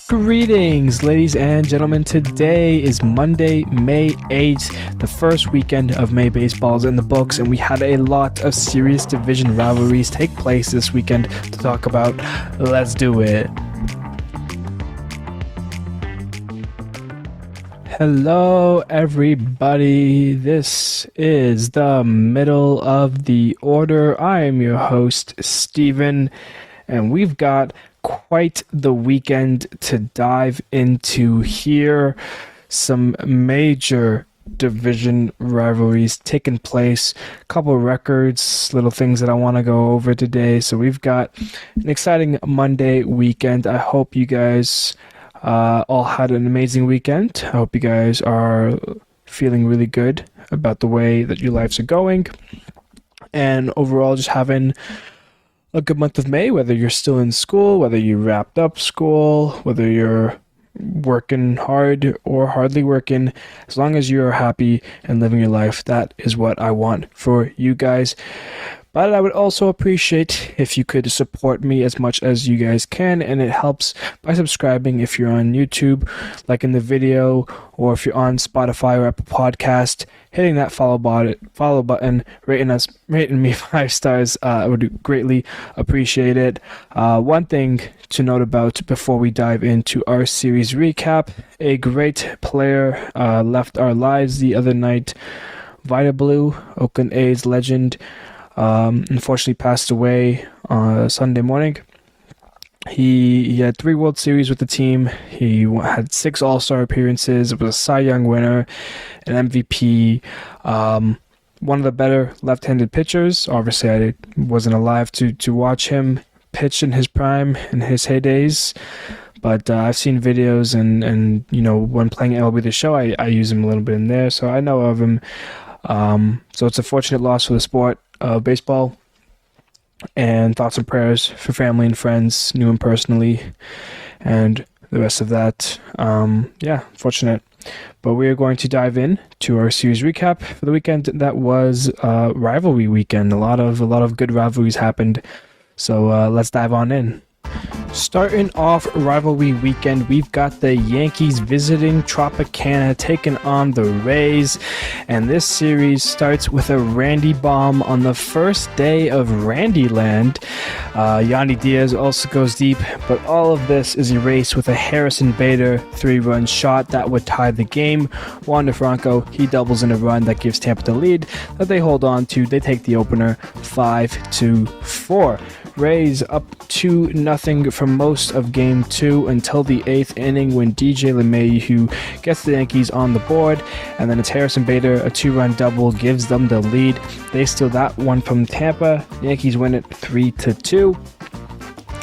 Greetings, ladies and gentlemen. Today is Monday, May 8th. The first weekend of May baseball is in the books, and we had a lot of serious division rivalries take place this weekend to talk about. Let's do it. Hello, everybody. This is the middle of the order. I am your host, Steven, and we've got quite the weekend to dive into here. Some major division rivalries taking place, a couple records, little things that I want to go over today. So we've got an exciting Monday weekend. I hope you guys all had an amazing weekend. I hope you guys are feeling really good about the way that your lives are going, and overall just having a good month of May, whether you're still in school, whether you wrapped up school, whether you're working hard or hardly working. As long as you're happy and living your life, that is what I want for you guys. But I would also appreciate if you could support me as much as you guys can, and it helps by subscribing if you're on YouTube, liking the video, or if you're on Spotify or Apple Podcast, hitting that follow button, rating me 5 stars. I would greatly appreciate it. One thing to note about before we dive into our series recap: a great player left our lives the other night. Vida Blue, Oakland A's legend, unfortunately passed away Sunday morning. He had 3 World Series with the team. He had 6 All-Star appearances, was a Cy Young winner, an MVP, one of the better left-handed pitchers. Obviously, I wasn't alive to watch him pitch in his prime, in his heydays, but I've seen videos, and you know, when playing MLB The Show, I use him a little bit in there, so I know of him. So it's a fortunate loss for the sport of baseball, and thoughts and prayers for family and friends, knew him personally, and the rest of that. Fortunate. But we are going to dive in to our series recap for the weekend that was rivalry weekend. A lot of good rivalries happened, so let's dive on in. Starting off rivalry weekend, we've got the Yankees visiting Tropicana, taking on the Rays, and this series starts with a Randy bomb on the first day of Randyland. Yandy Diaz also goes deep, but all of this is erased with a Harrison Bader 3-run shot that would tie the game. Wander Franco, he doubles in a run that gives Tampa the lead that they hold on to. They take the opener 5-4. Rays up 2-0 for most of Game 2 until the 8th inning when DJ LeMahieu gets the Yankees on the board, and then it's Harrison Bader, a 2-run double, gives them the lead. They steal that one from Tampa. The Yankees win it 3-2.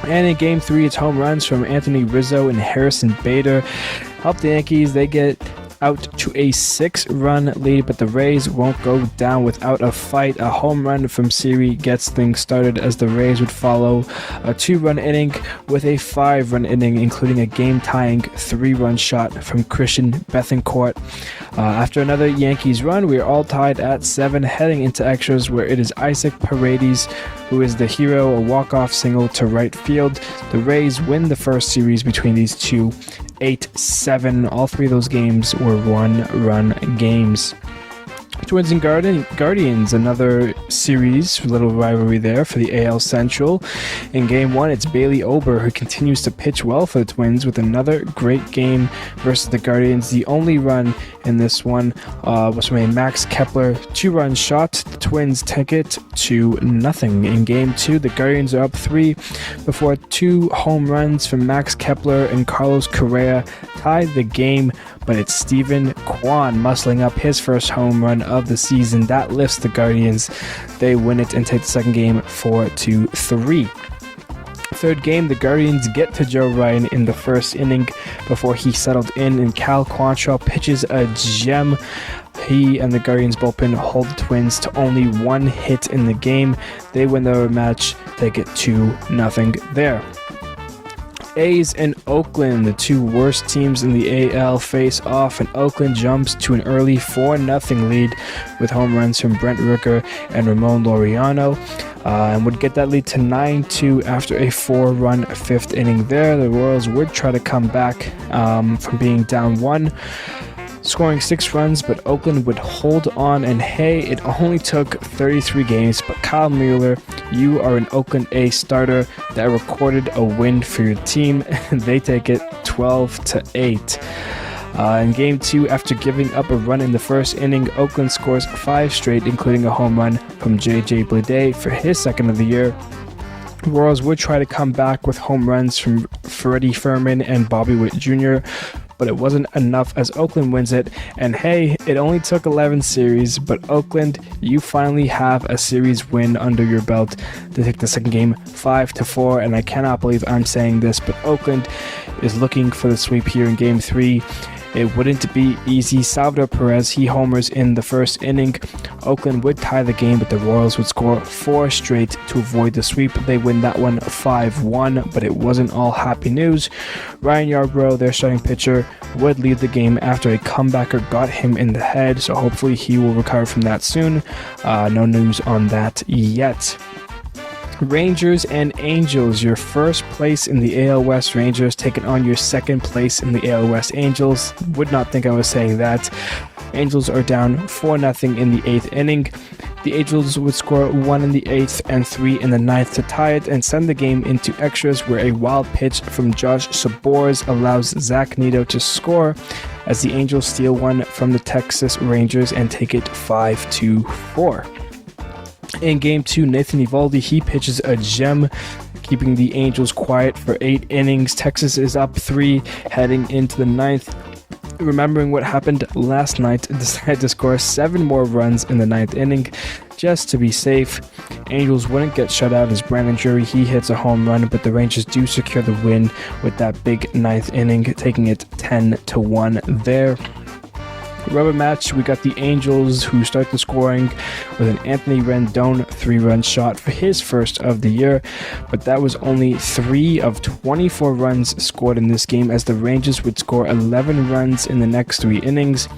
And in Game 3, it's home runs from Anthony Rizzo and Harrison Bader help the Yankees. They get out to a 6-run lead, but the Rays won't go down without a fight. A home run from Siri gets things started as the Rays would follow a 2-run inning with a 5-run inning, including a game-tying 3-run shot from Christian Bethancourt. After another Yankees run, we are all tied at 7 heading into extras, where it is Isaac Paredes who is the hero, a walk-off single to right field. The Rays win the first series between these two 8-7. All 3 of those games were 1-run games. Twins and Guardians, another series, little rivalry there for the AL Central. In Game 1, it's Bailey Ober who continues to pitch well for the Twins with another great game versus the Guardians. The only run in this one was from a Max Kepler 2-run shot. The Twins take it 2-0. In Game 2, the Guardians are up 3 before 2 home runs from Max Kepler and Carlos Correa tie the game, but it's Steven Kwan muscling up his first home run of the season. That lifts the Guardians. They win it and take the second game 4-3. Third game, the Guardians get to Joe Ryan in the first inning before he settled in, and Cal Quantrill pitches a gem. He and the Guardians bullpen hold the Twins to only 1 hit in the game. They win the match. They get 2-0 there. A's and Oakland, the two worst teams in the AL, face off, and Oakland jumps to an early 4-0 lead with home runs from Brent Rooker and Ramon Laureano, and would get that lead to 9-2 after a 4-run fifth inning there. The Royals would try to come back from being down 1, scoring 6 runs, but Oakland would hold on, and hey, it only took 33 games, but Kyle Mueller, you are an Oakland A starter that recorded a win for your team, and they take it 12-8. In Game 2, after giving up a run in the first inning, Oakland scores 5 straight, including a home run from J.J. Bleday for his second of the year. The Royals would try to come back with home runs from Freddie Fermin and Bobby Witt Jr., but it wasn't enough as Oakland wins it. And hey, it only took 11 series, but Oakland, you finally have a series win under your belt to take the second game 5-4. And I cannot believe I'm saying this, but Oakland is looking for the sweep here in Game 3. It wouldn't be easy. Salvador Perez, he homers in the first inning. Oakland would tie the game, but the Royals would score 4 straight to avoid the sweep. They win that one 5-1, but it wasn't all happy news. Ryan Yarbrough, their starting pitcher, would lead the game after a comebacker got him in the head, so hopefully he will recover from that soon. No news on that yet. Rangers and Angels, your first place in the AL West Rangers taking on your second place in the AL West Angels. Would not think I was saying that. Angels are down 4-0 in the 8th inning. The Angels would score 1 in the 8th and 3 in the 9th to tie it and send the game into extras, where a wild pitch from Josh Sabors allows Zach Neto to score as the Angels steal one from the Texas Rangers and take it 5-4. In Game 2, Nathan Eovaldi, he pitches a gem, keeping the Angels quiet for 8 innings. Texas is up 3 heading into the 9th. Remembering what happened last night, decided to score 7 more runs in the 9th inning just to be safe. Angels wouldn't get shut out as Brandon Drury, he hits a home run, but the Rangers do secure the win with that big 9th inning, taking it 10-1 there. Rubber match, we got the Angels, who start the scoring with an Anthony Rendon 3-run shot for his first of the year, but that was only 3 of 24 runs scored in this game, as the Rangers would score 11 runs in the next 3 innings.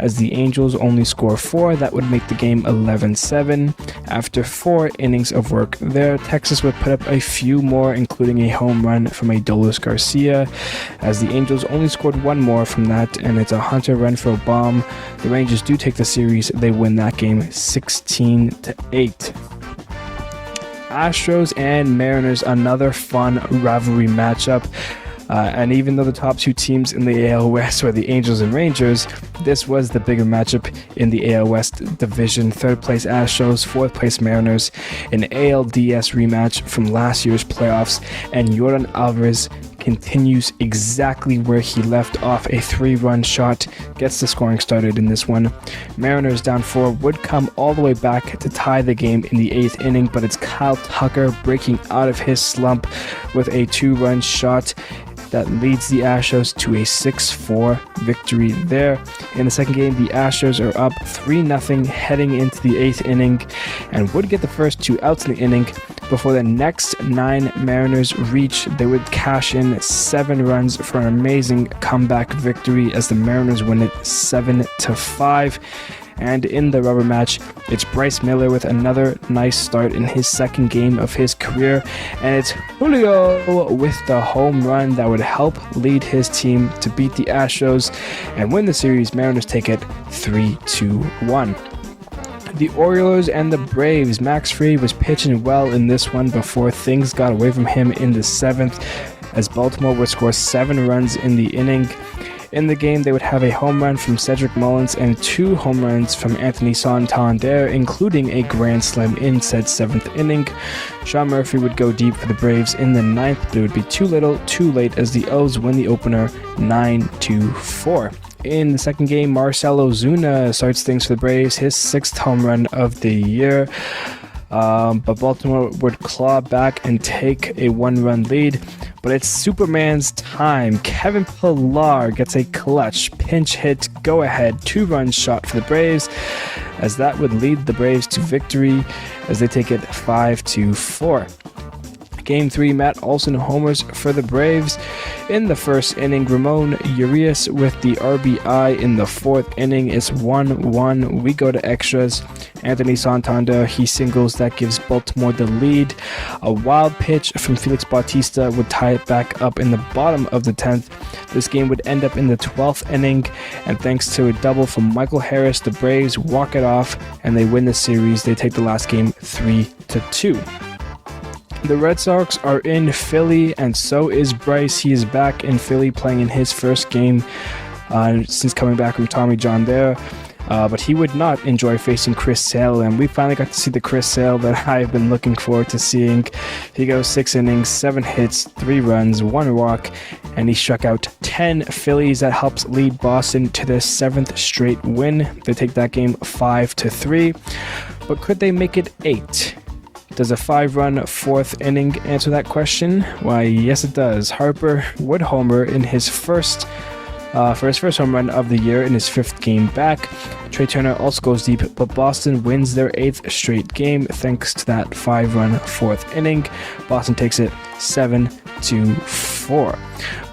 As the Angels only score 4, that would make the game 11-7. After 4 innings of work there, Texas would put up a few more, including a home run from Adolis Garcia, as the Angels only scored 1 more from that, and it's a Hunter Renfroe bomb. The Rangers do take the series. They win that game 16-8. Astros and Mariners, another fun rivalry matchup. And even though the top 2 teams in the AL West were the Angels and Rangers, this was the bigger matchup in the AL West division. 3rd place Astros, 4th place Mariners, an ALDS rematch from last year's playoffs, and Yordan Alvarez continues exactly where he left off. A 3-run shot gets the scoring started in this one. Mariners down 4 would come all the way back to tie the game in the 8th inning, but it's Kyle Tucker breaking out of his slump with a 2-run shot that leads the Astros to a 6-4 victory there. In the second game, the Astros are up 3-0 heading into the 8th inning and would get the first 2 outs in the inning before the next 9 Mariners reach. They would cash in 7 runs for an amazing comeback victory as the Mariners win it 7-5. And in the rubber match, it's Bryce Miller with another nice start in his second game of his career, and it's Julio with the home run that would help lead his team to beat the Astros and win the series. Mariners take it 3-1. The Orioles and the Braves. Max Fried was pitching well in this one before things got away from him in the 7th, as Baltimore would score 7 runs in the inning. In the game, they would have a home run from Cedric Mullins and 2 home runs from Anthony Santander, including a grand slam in said 7th inning. Sean Murphy would go deep for the Braves in the 9th, but it would be too little, too late, as the O's win the opener 9-4. In the second game, Marcell Ozuna starts things for the Braves, his 6th home run of the year. But Baltimore would claw back and take a 1-run lead. But it's Superman's time. Kevin Pillar gets a clutch pinch hit go-ahead 2-run shot for the Braves, as that would lead the Braves to victory as they take it 5-4. Game 3, Matt Olson homers for the Braves. In the first inning, Ramon Urias with the RBI. In the fourth inning, it's 1-1. We go to extras. Anthony Santander, he singles. That gives Baltimore the lead. A wild pitch from Felix Bautista would tie it back up in the bottom of the 10th. This game would end up in the 12th inning, and thanks to a double from Michael Harris, the Braves walk it off, and they win the series. They take the last game 3-2. The Red Sox are in Philly, and so is Bryce. He is back in Philly playing in his first game since coming back from Tommy John there. But he would not enjoy facing Chris Sale, and we finally got to see the Chris Sale that I've been looking forward to seeing. He goes 6 innings, 7 hits, 3 runs, 1 walk, and he struck out 10 Phillies. That helps lead Boston to their 7th straight win. They take that game 5-3. But could they make it 8? Does a 5-run 4th inning answer that question? Why, yes it does. Harper would homer in his first home run of the year in his 5th game back. Trey Turner also goes deep, but Boston wins their 8th straight game thanks to that 5-run 4th inning. Boston takes it 7-4.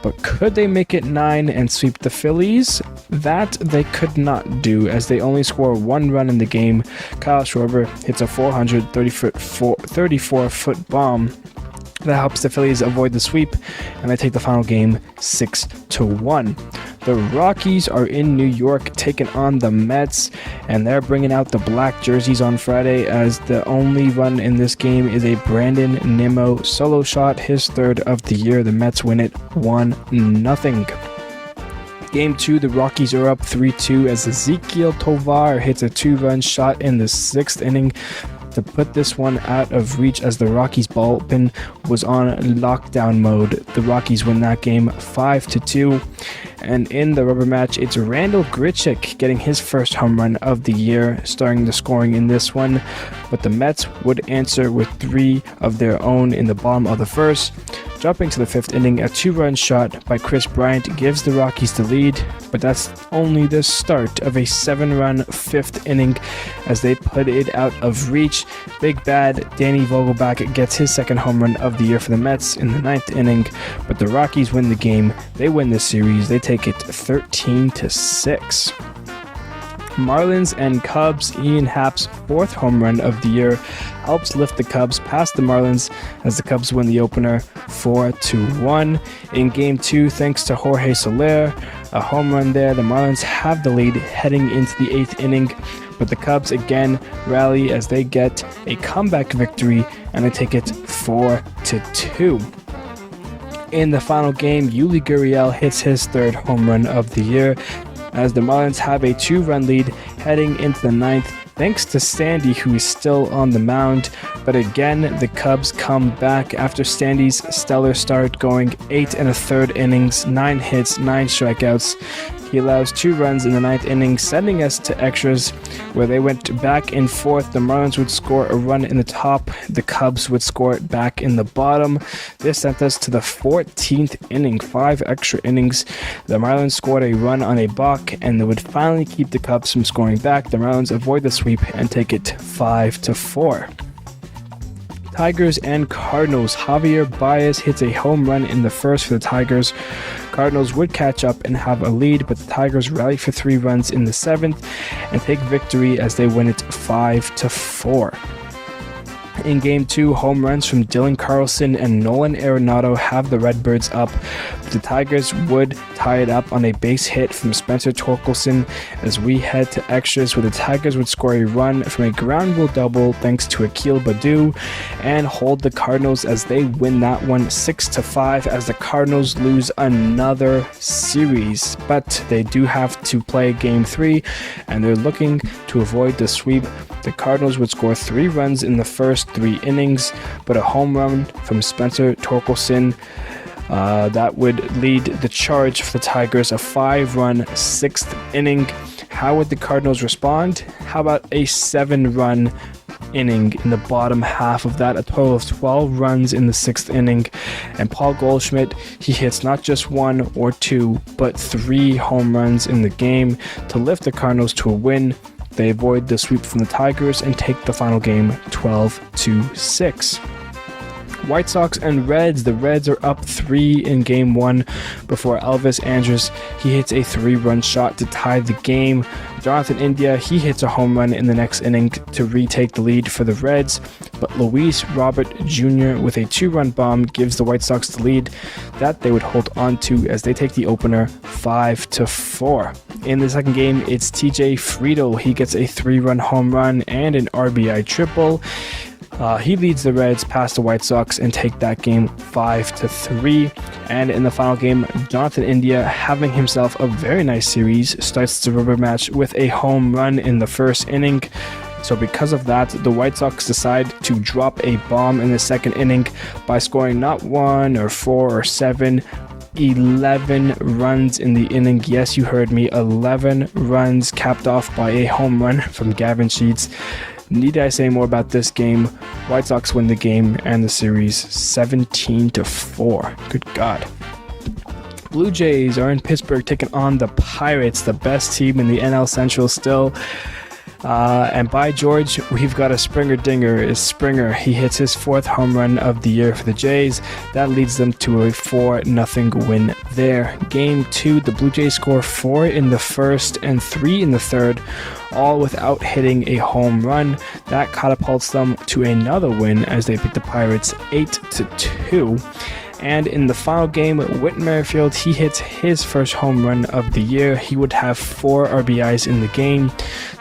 But could they make it 9 and sweep the Phillies? That they could not do, as they only score 1 run in the game. Kyle Schwarber hits a 434-foot bomb that helps the Phillies avoid the sweep, and they take the final game 6-1. The Rockies are in New York taking on the Mets, and they're bringing out the black jerseys on Friday, as the only run in this game is a Brandon Nimmo solo shot, his 3rd of the year. The Mets win it 1-0. Game 2, the Rockies are up 3-2 as Ezequiel Tovar hits a 2-run shot in the 6th inning to put this one out of reach, as the Rockies bullpen was on lockdown mode. The Rockies win that game 5-2. And in the rubber match, it's Randall Grichuk getting his first home run of the year, starting the scoring in this one. But the Mets would answer with 3 of their own in the bottom of the first. Jumping to the 5th inning, a 2-run shot by Chris Bryant gives the Rockies the lead, but that's only the start of a 7-run 5th inning as they put it out of reach. Big bad Danny Vogelbach gets his 2nd home run of the year for the Mets in the 9th inning, but the Rockies win the game. They win this series. They take it 13-6. Marlins and Cubs. Ian Happ's 4th home run of the year helps lift the Cubs past the Marlins as the Cubs win the opener 4-1. In Game 2, thanks to Jorge Soler, a home run there, the Marlins have the lead heading into the 8th inning, but the Cubs again rally as they get a comeback victory, and they take it 4-2. In the final game, Yuli Gurriel hits his 3rd home run of the year, as the Marlins have a 2-run lead heading into the 9th, thanks to Sandy, who is still on the mound. But again, the Cubs come back after Sandy's stellar start, going 8 1/3 innings, 9 hits, 9 strikeouts. He allows 2 runs in the 9th inning, sending us to extras, where they went back and forth. The Marlins would score a run in the top, the Cubs would score it back in the bottom. This sent us to the 14th inning, 5 extra innings. The Marlins scored a run on a balk, and they would finally keep the Cubs from scoring back. The Marlins avoid the sweep and take it 5-4. Tigers and Cardinals. Javier Baez hits a home run in the first for the Tigers. Cardinals would catch up and have a lead, but the Tigers rally for 3 runs in the 7th and take victory as they win it 5-4. In Game 2, home runs from Dylan Carlson and Nolan Arenado have the Redbirds up, but the Tigers would tie it up on a base hit from Spencer Torkelson as we head to extras, where the Tigers would score a run from a ground rule double thanks to Akil Baddoo and hold the Cardinals as they win that one 6-5, as the Cardinals lose another series. But they do have to play Game 3, and they're looking to avoid the sweep. The Cardinals would score 3 runs in the first 3 innings, but a home run from Spencer Torkelson that would lead the charge for the Tigers, a 5-run 6th inning. How would the Cardinals respond? How about a 7-run inning in the bottom half of that, a total of 12 runs in the 6th inning, and Paul Goldschmidt, he hits not just 1 or 2, but 3 home runs in the game to lift the Cardinals to a win. They avoid the sweep from the Tigers and take the final game 12-6. White Sox and Reds. The Reds are up 3 in game 1 before Elvis Andrus, he hits a 3-run shot to tie the game. Jonathan India, he hits a home run in the next inning to retake the lead for the Reds, but Luis Robert Jr. with a 2-run bomb gives the White Sox the lead that they would hold on to as they take the opener 5-4. In the second game, it's TJ Friedl. He gets a 3-run home run and an RBI triple. He leads the Reds past the White Sox and take that game 5-3. And in the final game, Jonathan India, having himself a very nice series, starts the rubber match with a home run in the first inning. So because of that, the White Sox decide to drop a bomb in the second inning by scoring not 1 or 4 or 7, 11 runs in the inning. Yes, you heard me, 11 runs, capped off by a home run from Gavin Sheets. Need I say more about this game? White Sox win the game and the series 17-4. Good God. Blue Jays are in Pittsburgh taking on the Pirates, the best team in the NL Central still. And by George, we've got a Springer dinger. Is Springer. He hits his 4th home run of the year for the Jays. That leads them to a 4-0 win there. Game 2, the Blue Jays score 4 in the first and 3 in the third, all without hitting a home run. That catapults them to another win as they beat the Pirates 8-2. And in the final game, Whit Merrifield, he hits his first home run of the year. He would have 4 RBIs in the game.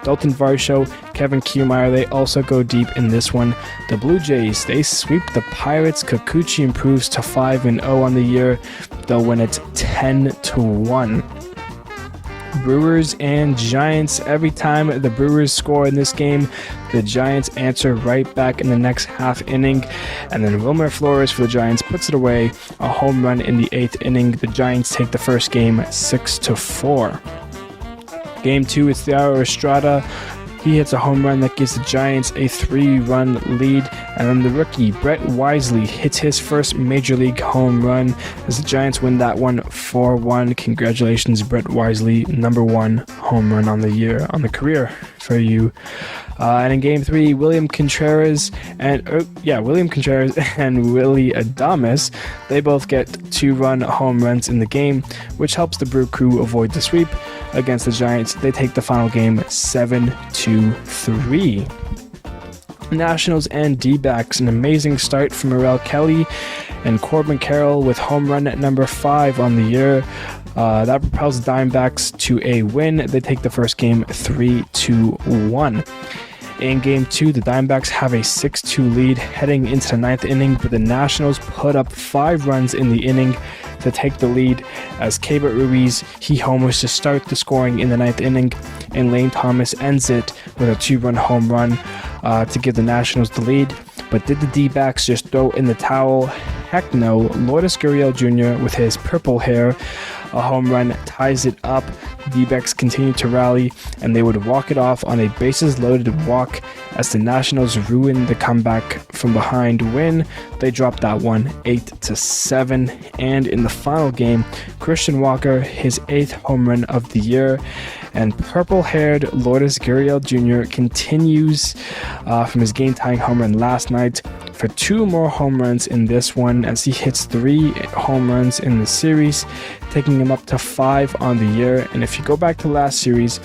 Dalton Varsho, Kevin Kiermaier, they also go deep in this one. The Blue Jays, they sweep the Pirates. Kikuchi improves to 5-0 on the year. They'll win it 10-1. Brewers and Giants. Every time the Brewers score in this game, the Giants answer right back in the next half inning, and then Wilmer Flores for the Giants puts it away, a home run in the 8th inning. The Giants take the first game 6-4. Game 2, it's Thairo Estrada. He hits a home run that gives the Giants a 3-run lead, and then the rookie Brett Wisely hits his first Major League home run as the Giants win that one 4-1. Congratulations, Brett Wisely, number 1 home run on the year, on the career for you. And in Game 3, William Contreras and Willie Adames, they both get 2-run home runs in the game, which helps the Brew Crew avoid the sweep against the Giants. They take the final game 7-3. Nationals and D-backs, an amazing start from Morel Kelly and Corbin Carroll with home run at number 5 on the year. That propels the Diamondbacks to a win. They take the first game 3-1. In Game 2, the Diamondbacks have a 6-2 lead heading into the 9th inning, but the Nationals put up 5 runs in the inning to take the lead as Keibert Ruiz, he homers to start the scoring in the 9th inning, and Lane Thomas ends it with a 2-run home run to give the Nationals the lead. But did the D-backs just throw in the towel? Heck no. Lourdes Gurriel Jr. with his purple hair, a home run ties it up. The D-backs continue to rally, and they would walk it off on a bases-loaded walk as the Nationals ruin the comeback from behind win. They drop that one 8-7. And in the final game, Christian Walker, his 8th home run of the year, and purple-haired Lourdes Gurriel Jr. continues from his game-tying home run last night for 2 more home runs in this one as he hits 3 home runs in the series, taking him up to 5 on the year. And if you go back to last series,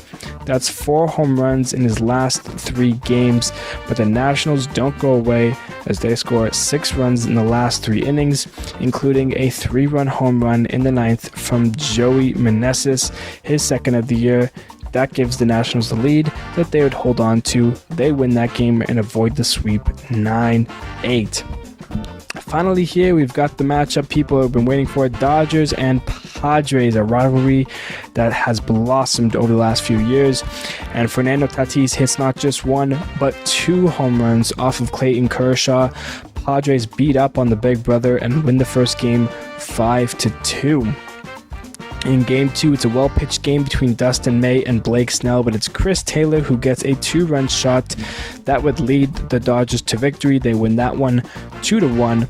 that's 4 home runs in his last 3 games. But the Nationals don't go away as they score 6 runs in the last 3 innings, including a 3-run home run in the 9th from Joey Meneses, his 2nd of the year. That gives the Nationals the lead that they would hold on to. They win that game and avoid the sweep 9-8. Finally here, we've got the matchup people have been waiting for. Dodgers and Padres, a rivalry that has blossomed over the last few years. And Fernando Tatis hits not just 1, but 2 home runs off of Clayton Kershaw. Padres beat up on the big brother and win the first game 5-2. In Game 2, it's a well-pitched game between Dustin May and Blake Snell, but it's Chris Taylor who gets a 2-run shot that would lead the Dodgers to victory. They win that one 2-1.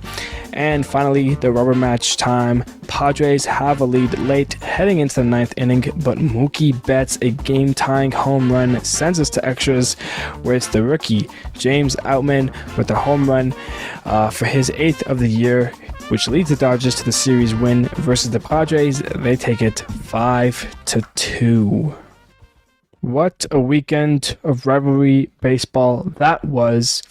And finally, the rubber match time. Padres have a lead late heading into the ninth inning, but Mookie Betts a game-tying home run sends us to extras, where it's the rookie James Outman with a home run for his 8th of the year, which leads the Dodgers to the series win versus the Padres. They take it 5-2. What a weekend of rivalry baseball that was.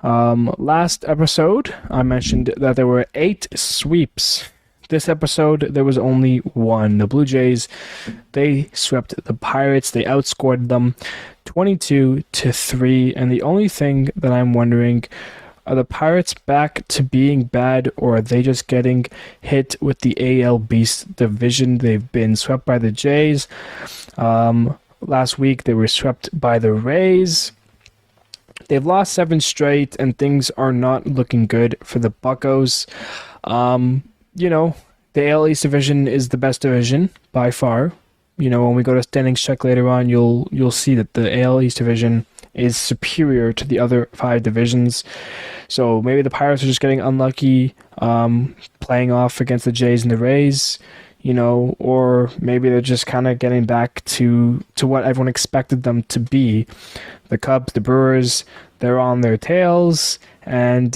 Last episode, I mentioned that there were 8 sweeps. This episode, there was only 1. The Blue Jays, they swept the Pirates. They outscored them 22-3. And the only thing that I'm wondering, are the Pirates back to being bad, or are they just getting hit with the AL Beast division? They've been swept by the Jays. Last week, they were swept by the Rays. They've lost 7 straight, and things are not looking good for the Buccos. The AL East division is the best division by far. When we go to standings check later on, you'll see that the AL East division is superior to the other 5 divisions. So maybe the Pirates are just getting unlucky, playing off against the Jays and the Rays. Or maybe they're just kind of getting back to what everyone expected them to be. The Cubs, the Brewers, they're on their tails. And,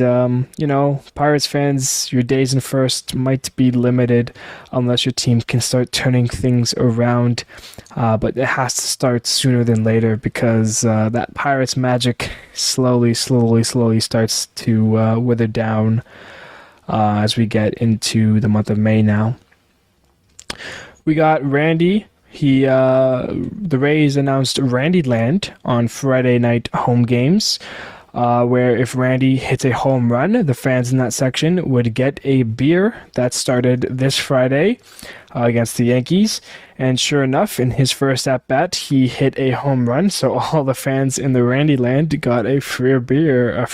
Pirates fans, your days in first might be limited unless your team can start turning things around. But it has to start sooner than later, because that Pirates magic slowly starts to wither down as we get into the month of May now. We got Randy. The Rays announced Randy Land on Friday night home games, where if Randy hits a home run, the fans in that section would get a beer. That started this Friday against the Yankees. And sure enough, in his first at-bat, he hit a home run. So all the fans in the Randy Land got a free beer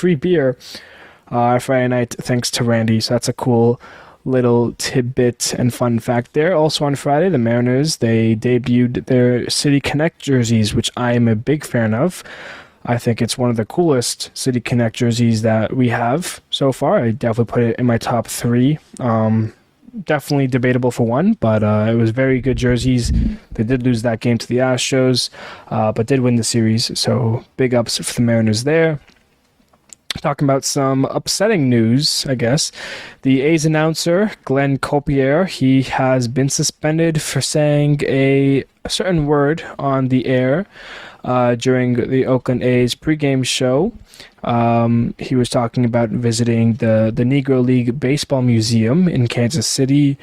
Friday night thanks to Randy. So that's a cool little tidbit and fun fact there. Also on Friday, the Mariners, they debuted their City Connect jerseys, which I am a big fan of. I think it's one of the coolest City Connect jerseys that we have so far. I definitely put it in my top 3. Definitely debatable for 1, but it was very good jerseys. They did lose that game to the Astros, but did win the series, so big ups for the Mariners there. Talking about some upsetting news, I guess. The A's announcer, Glenn Copier, he has been suspended for saying a certain word on the air during the Oakland A's pregame show. He was talking about visiting the Negro League Baseball Museum in Kansas City,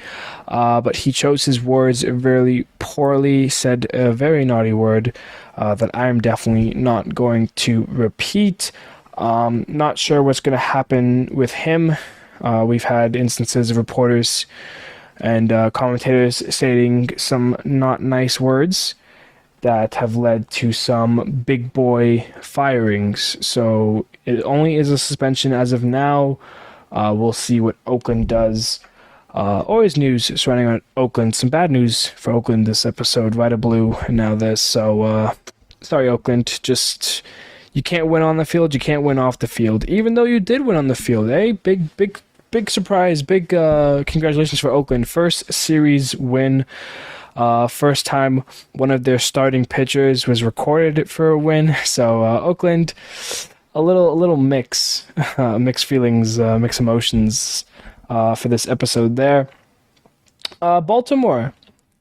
but he chose his words very poorly, said a very naughty word that I am definitely not going to repeat. Not sure what's going to happen with him. We've had instances of reporters and commentators stating some not nice words that have led to some big boy firings. So it only is a suspension as of now. We'll see what Oakland does. Always news surrounding on Oakland. Some bad news for Oakland this episode. Vida Blue and now this. So sorry, Oakland. Just... you can't win on the field, you can't win off the field. Even though you did win on the field, eh? Big surprise, big congratulations for Oakland. First series win. First time one of their starting pitchers was recorded for a win. So Oakland, a little mixed feelings, mixed emotions for this episode there. Baltimore,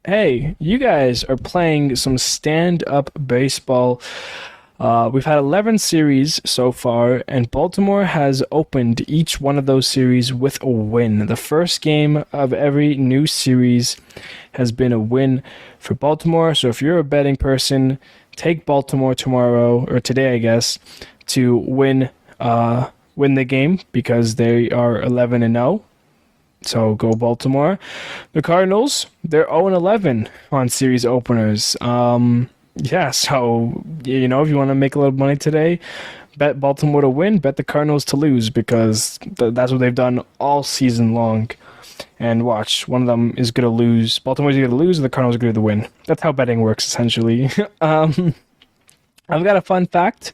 hey, you guys are playing some stand-up baseball. We've had 11 series so far, and Baltimore has opened each one of those series with a win. The first game of every new series has been a win for Baltimore. So if you're a betting person, take Baltimore tomorrow, or today, I guess, to win the game, because they are 11-0. So go Baltimore. The Cardinals, they're 0-11 on series openers. Yeah, so, if you want to make a little money today, bet Baltimore to win, bet the Cardinals to lose, because that's what they've done all season long. And watch, one of them is going to lose. Baltimore's going to lose, and the Cardinals are going to win. That's how betting works, essentially. I've got a fun fact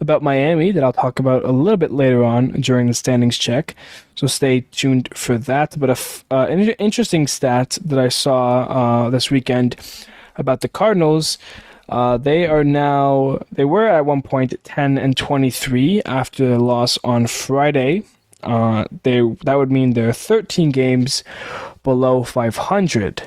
about Miami that I'll talk about a little bit later on during the standings check. So stay tuned for that. But an interesting stat that I saw this weekend about the Cardinals. They were at one point 10-23 after the loss on Friday. That would mean they're 13 games below 500.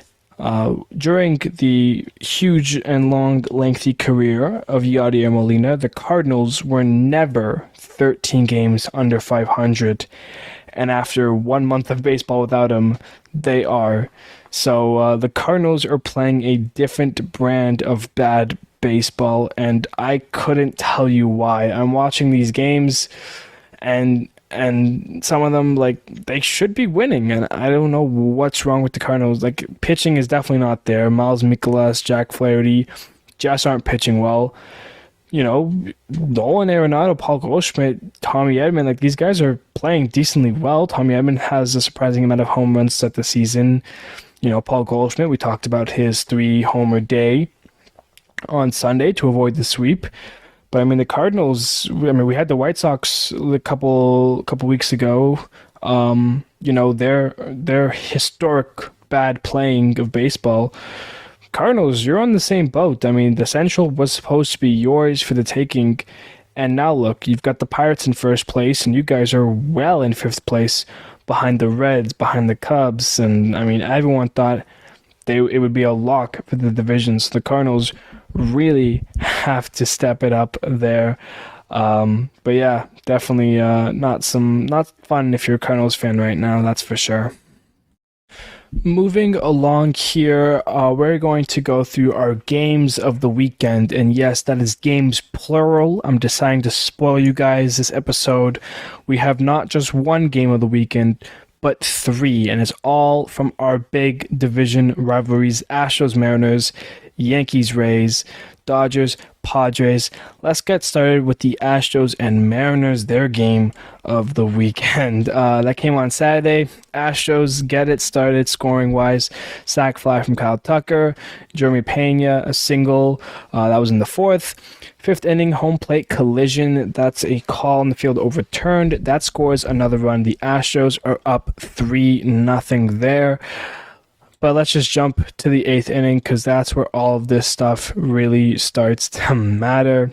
During the huge and long, lengthy career of Yadier Molina, the Cardinals were never 13 games under 500. And after 1 month of baseball without him, they are. So the Cardinals are playing a different brand of bad baseball, and I couldn't tell you why. I'm watching these games, and some of them, like, they should be winning, and I don't know what's wrong with the Cardinals. Like, pitching is definitely not there. Miles Mikolas, Jack Flaherty just aren't pitching well. You know, Nolan Arenado, Paul Goldschmidt, Tommy Edman, like, these guys are playing decently well. Tommy Edman has a surprising amount of home runs set the season. You know, Paul Goldschmidt, we talked about his 3-homer day on Sunday to avoid the sweep. But I mean, the Cardinals, we had the White Sox a couple weeks ago. You know, their historic bad playing of baseball. Cardinals, you're on the same boat. I mean, the Central was supposed to be yours for the taking. And now look, you've got the Pirates in first place, and you guys are well in fifth place behind the Reds, behind the Cubs. And I mean, everyone thought it would be a lock for the division. So the Cardinals really have to step it up there. But yeah, definitely not fun if you're a Cardinals fan right now, that's for sure. Moving along here, we're going to go through our games of the weekend, and yes, that is games plural. I'm deciding to spoil you guys this episode. We have not just one game of the weekend, but 3, and it's all from our big division rivalries: Astros, Mariners, Yankees, Rays, Dodgers, Padres. Let's get started with the Astros and Mariners, their game of the weekend. That came on Saturday. Astros get it started scoring-wise. Sac fly from Kyle Tucker. Jeremy Pena, a single. That was in the 4th. 5th inning, home plate collision. That's a call in the field overturned. That scores another run. The Astros are up 3-0 there. But let's just jump to the 8th inning, because that's where all of this stuff really starts to matter.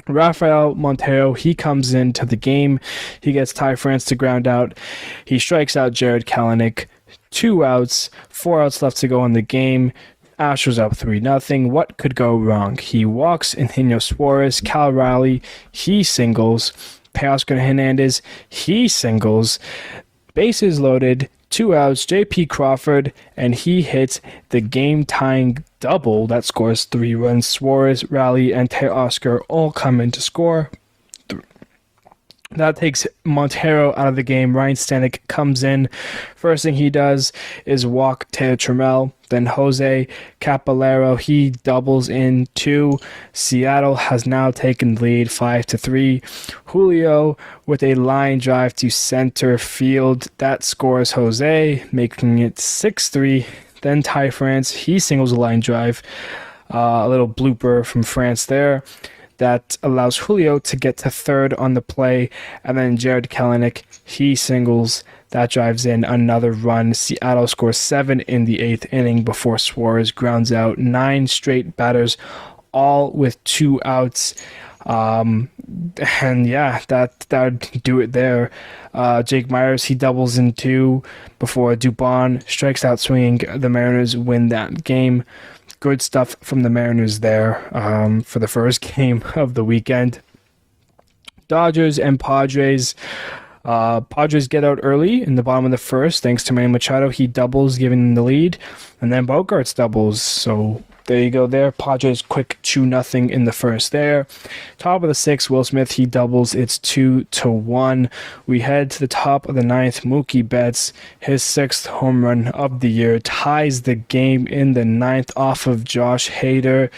Rafael Montero, he comes into the game. He gets Ty France to ground out. He strikes out Jared Kalanick. 2 outs, 4 outs left to go in the game. Astros up 3-0. What could go wrong? He walks Eugenio Suarez. Cal Raleigh, he singles. Teoscar Hernandez, he singles. Bases loaded. 2 outs, J.P. Crawford, and he hits the game-tying double that scores 3 runs. Suarez, Raleigh, and Teoscar all come in to score. That takes Montero out of the game. Ryan Stanek comes in. First thing he does is walk Taylor Trammell. Then Jose Capolero, he doubles in 2. Seattle has now taken the lead 5-3. Julio with a line drive to center field. That scores Jose, making it 6-3. Then Ty France, he singles a line drive. A little blooper from France there. That allows Julio to get to 3rd on the play. And then Jared Kalanick, he singles. That drives in another run. Seattle scores 7 in the 8th inning before Suarez grounds out 9 straight batters, all with 2 outs. And yeah, that would do it there. Jake Myers, he doubles in 2 before Dubon strikes out swinging. The Mariners win that game. Good stuff from the Mariners there for the first game of the weekend. Dodgers and Padres. Padres get out early in the bottom of the 1st thanks to Manny Machado. He doubles, giving them the lead. And then Bogarts doubles. So there you go there. Padres quick 2-0 in the 1st there. Top of the 6th, Will Smith, he doubles. It's 2-1. We head to the top of the 9th. Mookie Betts, his 6th home run of the year, ties the game in the 9th off of Josh Hader.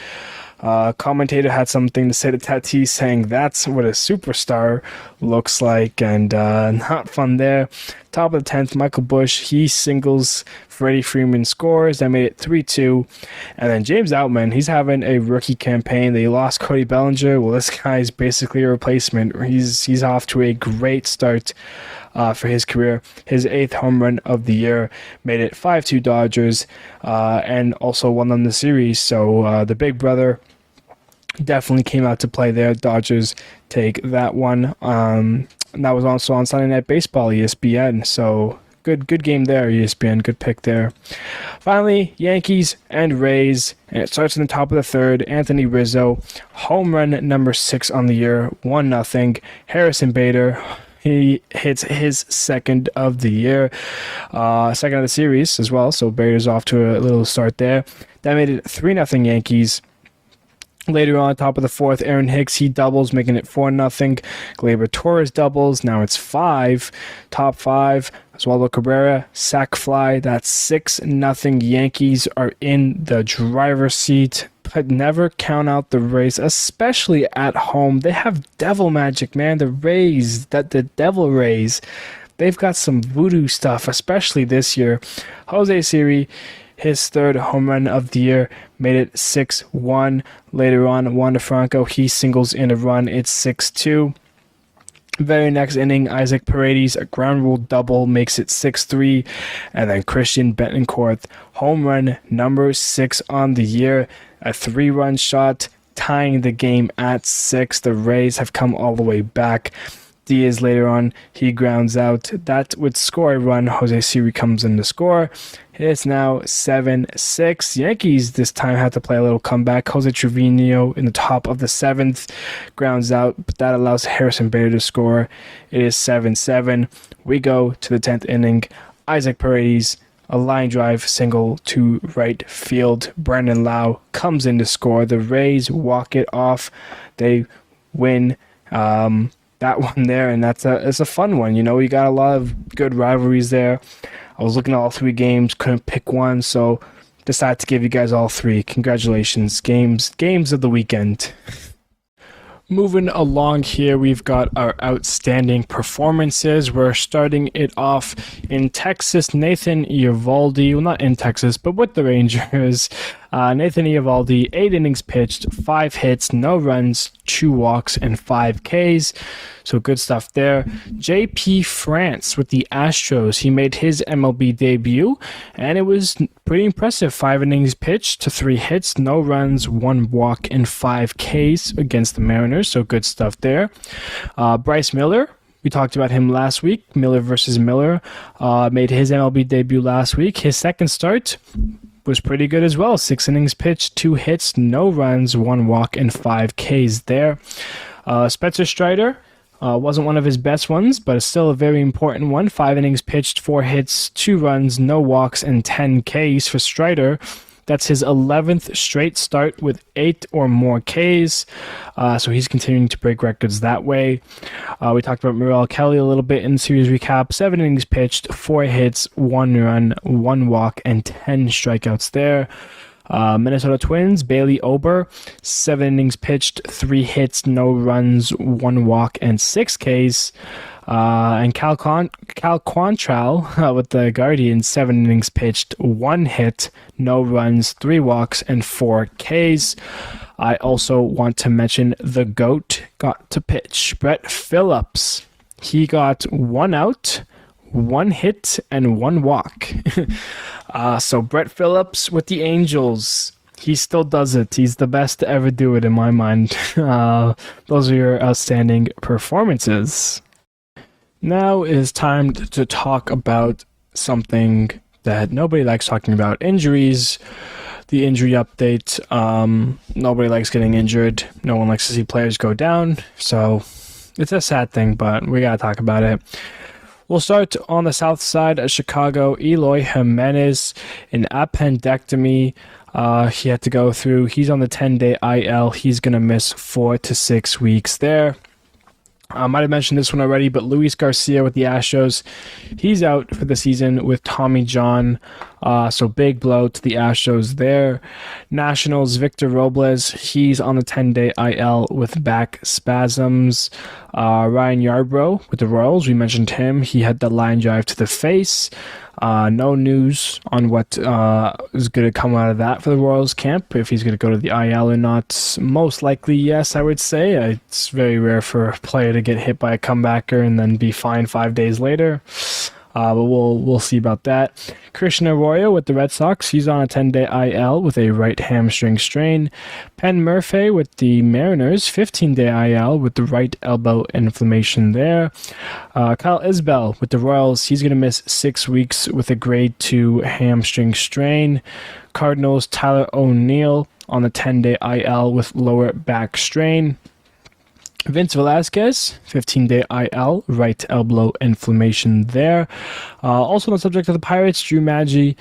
Commentator had something to say to Tatis, saying that's what a superstar looks like, and not fun there. Top of the 10th, Michael Busch, he singles Freddie Freeman scores. That made it 3-2. And then James Outman, he's having a rookie campaign. They lost Cody Bellinger. Well, this guy's basically a replacement. He's off to a great start for his career. His 8th home run of the year made it 5-2 Dodgers, and also won them the series. So the big brother definitely came out to play there. Dodgers take that one. And that was also on Sunday Night Baseball, ESPN. So good game there, ESPN. Good pick there. Finally, Yankees and Rays. And it starts in the top of the third. Anthony Rizzo, home run number 6 on the year, 1-0. Harrison Bader, he hits his second of the year, second of the series as well. So Bader's off to a little start there. That made it 3-0 Yankees. Later on, top of the fourth, Aaron Hicks, he doubles, making it 4-0. Gleyber Torres doubles. Now it's 5. Top 5, Oswaldo Cabrera, sac fly. That's 6-0. Yankees are in the driver's seat. But never count out the Rays, especially at home. They have devil magic, man. The Rays, the Devil Rays, they've got some voodoo stuff, especially this year. Jose Siri, his 3rd home run of the year, made it 6-1. Later on, Wander Franco, he singles in a run. It's 6-2. Very next inning, Isaac Paredes, a ground rule double, makes it 6-3. And then Christian Betancourt, home run number 6 on the year, a 3-run shot, tying the game at 6. The Rays have come all the way back. Diaz later on, he grounds out. That would score a run. Jose Siri comes in to score. It's now 7-6. Yankees this time had to play a little comeback. Jose Trevino in the top of the 7th grounds out, but that allows Harrison Bader to score. It is 7-7. We go to the 10th inning. Isaac Paredes, a line drive single to right field. Brandon Lau comes in to score. The Rays walk it off. They win that one there, and it's a fun one. You know, you got a lot of good rivalries there. I was looking at all 3 games, couldn't pick one, so decided to give you guys all 3. Congratulations, games of the weekend. Moving along here, we've got our outstanding performances. We're starting it off in Texas. Nathan Eovaldi, well, not in Texas, but with the Rangers. Nathan Eovaldi, 8 innings pitched, 5 hits, no runs, 2 walks, and 5 Ks. So good stuff there. JP France with the Astros. He made his MLB debut, and it was pretty impressive. 5 innings pitched to 3 hits, no runs, 1 walk, and 5 Ks against the Mariners. So good stuff there. Bryce Miller, we talked about him last week. Miller versus Miller, made his MLB debut last week. His second start was pretty good as well. 6 innings pitched, 2 hits, no runs, 1 walk, and 5 Ks there. Spencer Strider, wasn't one of his best ones, but it's still a very important one. 5 innings pitched, 4 hits, 2 runs, no walks, and 10 Ks for Strider. That's his 11th straight start with 8 or more Ks. So he's continuing to break records that way. We talked about Merrill Kelly a little bit in the series recap. 7 innings pitched, 4 hits, 1 run, 1 walk, and 10 strikeouts there. Minnesota Twins, Bailey Ober, 7 innings pitched, 3 hits, no runs, 1 walk, and 6 Ks. And Cal Quantrill with the Guardians, 7 innings pitched, 1 hit, no runs, 3 walks, and 4 Ks. I also want to mention the GOAT got to pitch. Brett Phillips, he got 1 out, 1 hit, and 1 walk. So Brett Phillips with the Angels, he still does it. He's the best to ever do it in my mind. Those are your outstanding performances. Now it is time to talk about something that nobody likes talking about. Injuries. The injury update. Nobody likes getting injured. No one likes to see players go down. So it's a sad thing, but we gotta talk about it. We'll start on the south side of Chicago. Eloy Jimenez, an appendectomy he had to go through. He's on the 10-day IL. He's going to miss 4 to 6 weeks there. I might have mentioned this one already, but Luis Garcia with the Astros, he's out for the season with Tommy John. So big blow to the Astros there. Nationals, Victor Robles, he's on the 10-day IL with back spasms. Ryan Yarbrough with the Royals, we mentioned him. He had the line drive to the face. No news on what is going to come out of that for the Royals camp, if he's going to go to the IL or not. Most likely, yes, I would say. It's very rare for a player to get hit by a comebacker and then be fine 5 days later. But we'll see about that. Christian Arroyo with the Red Sox. He's on a 10-day IL with a right hamstring strain. Penn Murphy with the Mariners. 15-day IL with the right elbow inflammation there. Kyle Isbell with the Royals. He's going to miss 6 weeks with a grade 2 hamstring strain. Cardinals. Tyler O'Neill on the 10-day IL with lower back strain. Vince Velasquez, 15-day IL, right elbow inflammation there. Also on the subject of the Pirates, Drew Maggi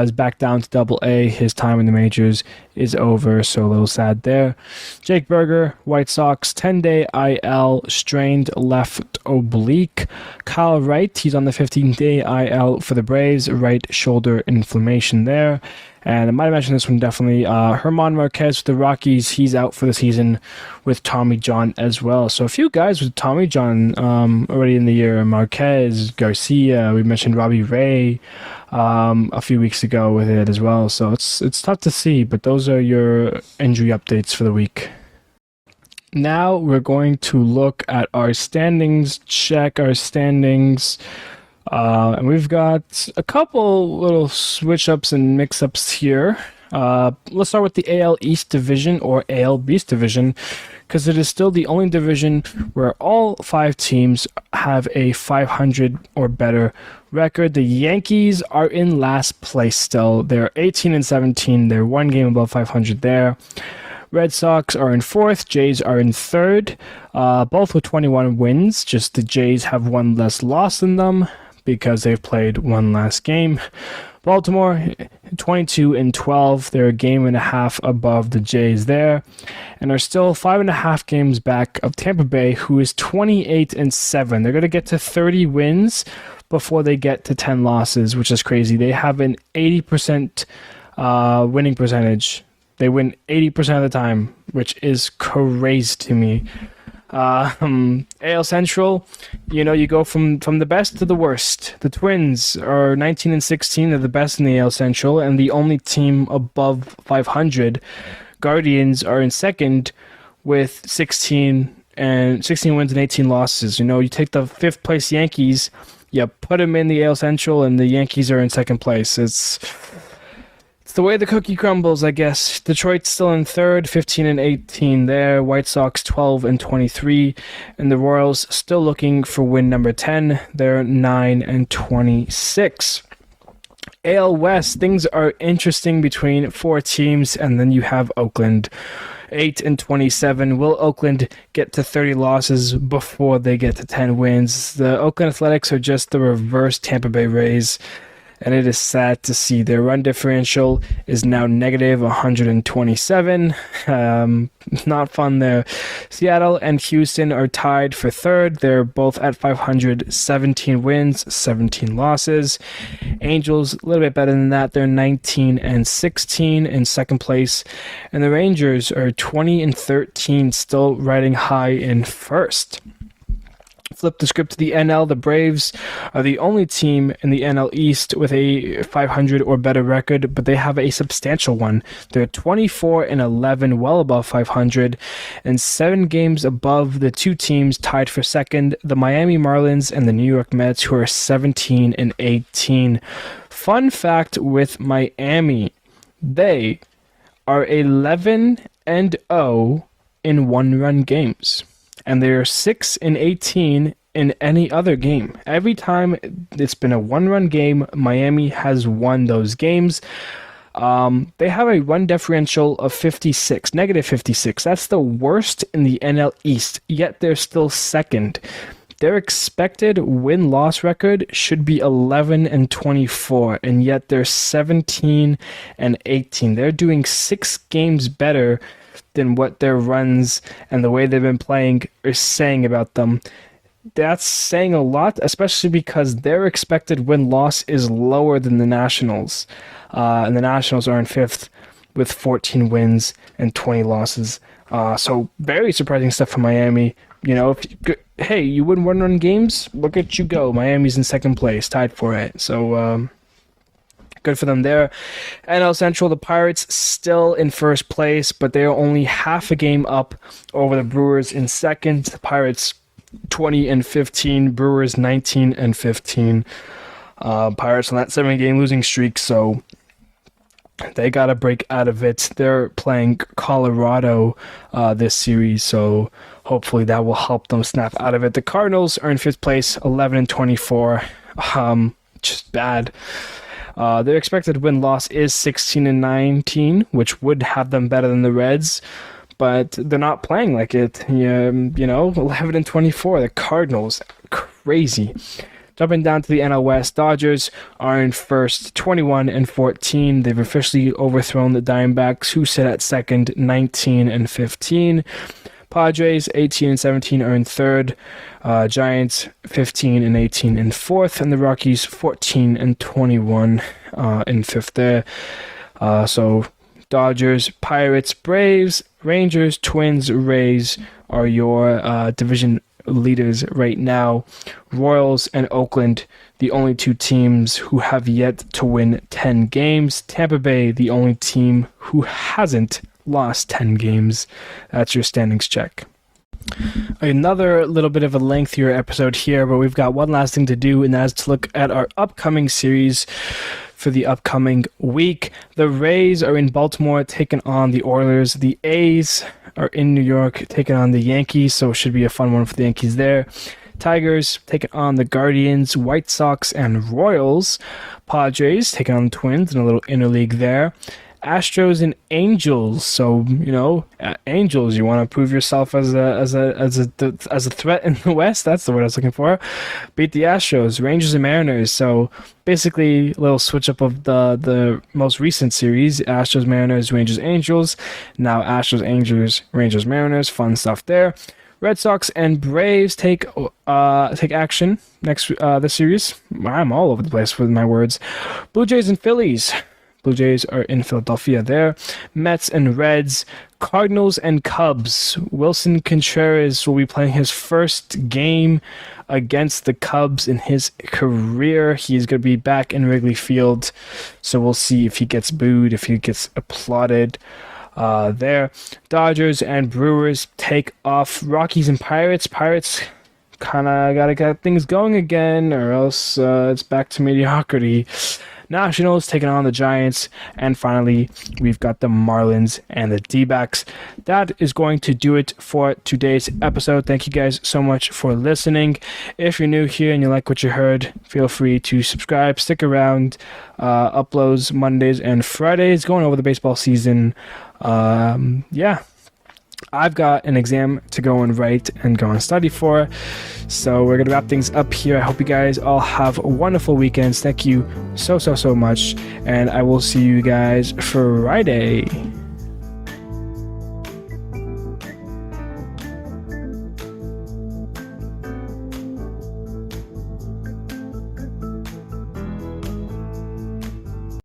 is back down to Double-A. His time in the majors is over, so a little sad there. Jake Berger, White Sox, 10-day IL, strained left oblique. Kyle Wright, he's on the 15-day IL for the Braves, right shoulder inflammation there. And I might have mentioned this one definitely. Herman Marquez with the Rockies, he's out for the season with Tommy John as well. So a few guys with Tommy John already in the year. Marquez, Garcia, we mentioned Robbie Ray a few weeks ago with it as well. So it's tough to see, but those are your injury updates for the week. Now we're going to look at our standings, check our standings. And we've got a couple little switch-ups and mix-ups here. Let's start with the AL East Division, or AL Beast Division, because it is still the only division where all 5 teams have a 500 or better record. The Yankees are in last place still. They're 18-17. They're 1 game above 500 there. Red Sox are in 4th. Jays are in 3rd, both with 21 wins. Just the Jays have 1 less loss than them, because they've played 1 last game. Baltimore, 22-12. They're a game and a half above the Jays there, and are still 5.5 games back of Tampa Bay, who is 28-7. They're going to get to 30 wins before they get to 10 losses, which is crazy. They have an 80% winning percentage. They win 80% of the time, which is crazy to me. AL Central, you go from the best to the worst. The Twins are 19-16. They're the best in the AL Central and the only team above 500. Guardians are in 2nd with 16 wins and 18 losses. You take the 5th place Yankees, you put them in the AL Central, and the Yankees are in 2nd place. It's the way the cookie crumbles, I guess. Detroit's still in 3rd, 15-18 there. White Sox 12-23, and the Royals still looking for win number 10. They're 9-26. AL West, things are interesting between 4 teams, and then you have Oakland, 8-27. Will Oakland get to 30 losses before they get to 10 wins? The Oakland Athletics are just the reverse Tampa Bay Rays, and it is sad to see. Their run differential is now negative 127. Not fun there. Seattle and Houston are tied for 3rd. They're both at 500, 17 wins, 17 losses. Angels, a little bit better than that. They're 19-16 in 2nd place. And the Rangers are 20-13, still riding high in 1st. Flip the script to the NL. The Braves are the only team in the NL East with a 500 or better record, but they have a substantial one. They're 24-11, well above 500, and 7 games above the 2 teams tied for 2nd, the Miami Marlins and the New York Mets, who are 17-18. Fun fact with Miami, they are 11-0 in 1-run games. And they're 6-18 in any other game. Every time it's been a 1-run game, Miami has won those games. They have a run differential of 56, negative 56. That's the worst in the NL East, yet they're still 2nd. Their expected win-loss record should be 11-24, and yet they're 17-18. They're doing 6 games better than what their runs and the way they've been playing are saying about them. That's saying a lot, especially because their expected win-loss is lower than the Nationals. And the Nationals are in 5th with 14 wins and 20 losses. So very surprising stuff from Miami. Hey, you win one-run games? Look at you go. Miami's in second place, tied for it. So, good for them there. NL Central, the Pirates still in first place, but they're only half a game up over the Brewers in second. The Pirates 20-15, Brewers 19-15. Pirates on that 7-game losing streak, so they got to break out of it. They're playing Colorado this series, so hopefully that will help them snap out of it. The Cardinals are in fifth place, 11-24. Just bad. Their expected win-loss is 16-19, which would have them better than the Reds, but they're not playing like it. 11-24. The Cardinals, crazy. Jumping down to the NL West, Dodgers are in first, 21-14. They've officially overthrown the Diamondbacks, who sit at second, 19-15. Padres, 18-17, are in third. Giants, 15-18 in fourth. And the Rockies, 14-21 in fifth there. So Dodgers, Pirates, Braves, Rangers, Twins, Rays are your division leaders right now. Royals and Oakland, the only two teams who have yet to win 10 games. Tampa Bay, the only team who hasn't lost 10 games. That's your standings check. Another little bit of a lengthier episode here, but we've got one last thing to do, and that's to look at our upcoming series for the upcoming week. The Rays are in Baltimore taking on the Oilers. The A's are in New York taking on the Yankees, so it should be a fun one for the Yankees there. Tigers taking on the Guardians, White Sox, and Royals. Padres taking on the Twins in a little interleague there. Astros and Angels. So Angels, you want to prove yourself as a threat in the West. That's the word I was looking for. Beat the Astros. Rangers and Mariners. So basically, a little switch up of the most recent series: Astros, Mariners, Rangers, Angels. Now Astros, Angels, Rangers, Mariners. Fun stuff there. Red Sox and Braves take action next this series. I'm all over the place with my words. Blue Jays and Phillies. Blue Jays are in Philadelphia there. Mets and Reds. Cardinals and Cubs. Wilson Contreras will be playing his first game against the Cubs in his career. He's going to be back in Wrigley Field, so we'll see if he gets booed, if he gets applauded there. Dodgers and Brewers take off. Rockies and Pirates. Pirates kind of got to get things going again, or else it's back to mediocrity. Nationals taking on the Giants, and finally we've got the Marlins and the D-backs. That is going to do it for today's episode. Thank you guys so much for listening. If you're new here and you like what you heard, feel free to subscribe, stick around. Uploads Mondays and Fridays, going over the baseball season. I've got an exam to go and write and go and study for. So we're going to wrap things up here. I hope you guys all have wonderful weekends. Thank you so much. And I will see you guys Friday.